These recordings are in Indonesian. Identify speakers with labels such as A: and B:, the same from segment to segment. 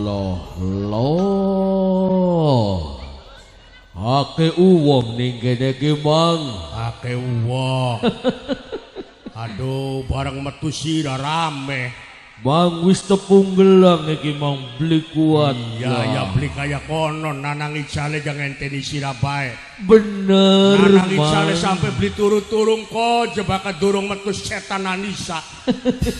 A: loh. Ake uwong ning kene iki Mang.
B: Ake uwong. Aduh, bareng metu sira rame.
A: Mang wis tepung gelang iki Mang beli kuat.
B: Iya, ya beli kaya konon nanang icale jangan ngenteni sira bae.
A: Bener,
B: nanang
A: Mang.
B: icale sampai beli turun-turun kok jebaka durung metu setan Anissa.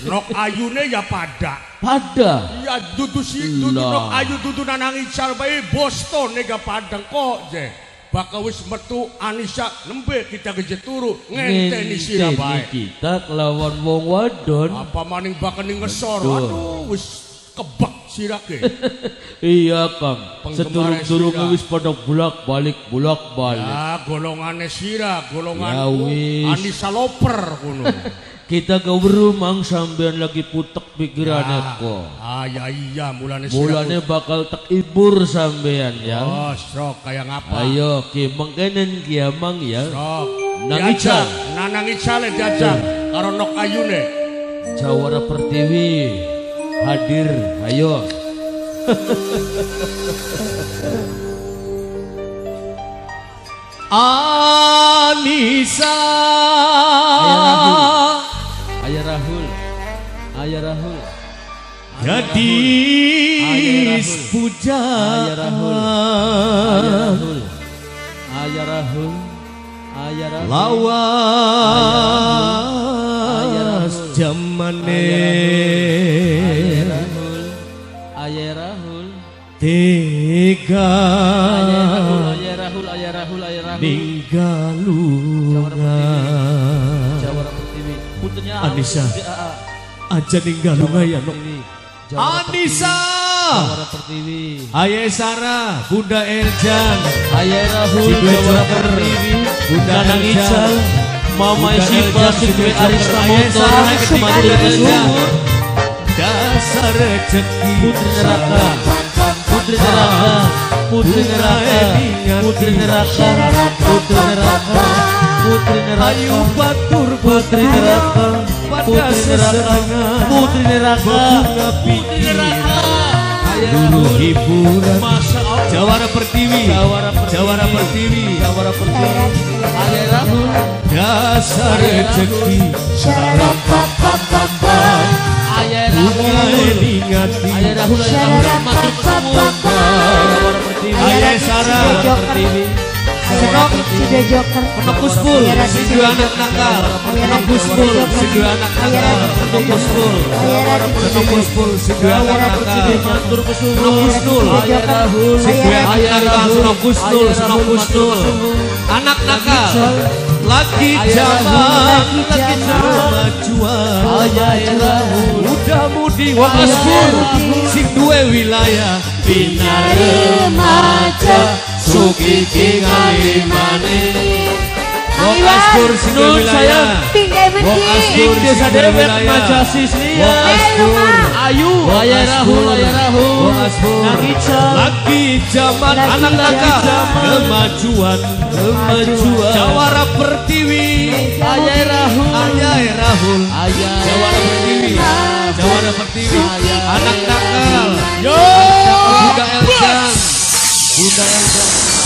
B: Nok ayune ya pada.
A: Pada.
B: Ya dudu nok ayu dudu nanang ical bae Boston nega padang kok je. Baka wis metu Anissa nembe kita geje turu ngenteni sira bae.
A: Kita kelawan wong wadon.
B: Apa maning baka ning ngesor. Aduh wis kebak sirake.
A: Iya Kang. Sedurung-durung wis pada bolak-balik.
B: Ya golongane sira, golongan
A: ya,
B: Anissa loper ngono.
A: Kita gaweru Mang sampean lagi putek pikirannya kok.
B: Ya iya mulane
A: bakal tak ibur sampean ya.
B: Oh, sok kayak ngapa?
A: Ayo ki mengkenen ki Mang ya.
B: Sok.
A: Nang ical.
B: Nanang icale diajak karo nok ayune.
A: Jawara Pertiwi hadir. Ayo. Anissa. Ayah Rahul. Gadis pujaan. Ayah Rahul. Lawas jamane. Ayah Rahul. Tega. Ayah Rahul. Ninggalungan. Jawara Pertiwi. Puternya Anissa. Aja ninggalungan ya nok. Anissa. Jawara Pertiwi. Ayah Sarah, Bunda Erjan, Ayah Rahul, Jawara Pertiwi, Bunda Erjan, Mama Sipa, Sidwe Arista Motor, Mati Kesumur, dasar rezeki putri neraka, putri neraka, putri neraka, putri neraka, putri neraka, putri neraka, ayu batur putri neraka, pada seserangan, putri neraka, putri neraka. Dulu hiburan Jawara Pertiwi, Jawara Pertiwi, Ayah Rahul, dasar rezeki sarap pam Ayah Rahul, Ayah Rahul, matur kesuwun Jawara Pertiwi, Ayah Sarah Pertiwi,
C: Senok sudah joker
A: penepus full si dua anak nakal, penepus full si dua anak nakal, penepus full si dua anak nakal, matur kesuwun Ayah Rahul, si dua anak nakal, penepus nul anak nakal lagi zaman lagi kemajuan Ayah Rahul muda mudi waspur sing duwe wilayah binar remaja Sukiki ngalimane Wong Askur sing wilayah Wong Askur desa dewek Majasi Sliya Ayu Ayah Rahul Wong Askur lagi zaman anak nakal kemajuan Jawara Pertiwi Ayah Rahul Jawara Pertiwi anak nakal yo Bunda Elsa